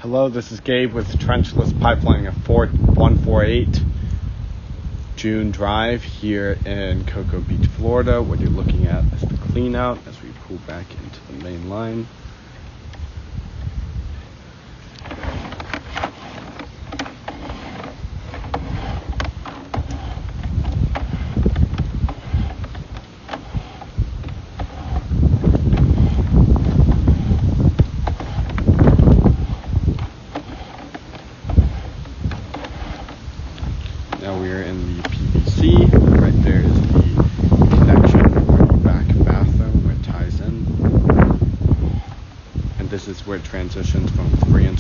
Hello, this is Gabe with Trenchless Pipelining at 148 June Drive here in Cocoa Beach, Florida. What you're looking at is the clean out as we pull back into the main line. Now we are in the PVC. Right there is the connection for the back bathroom where it ties in. And this is where it transitions from 3-inch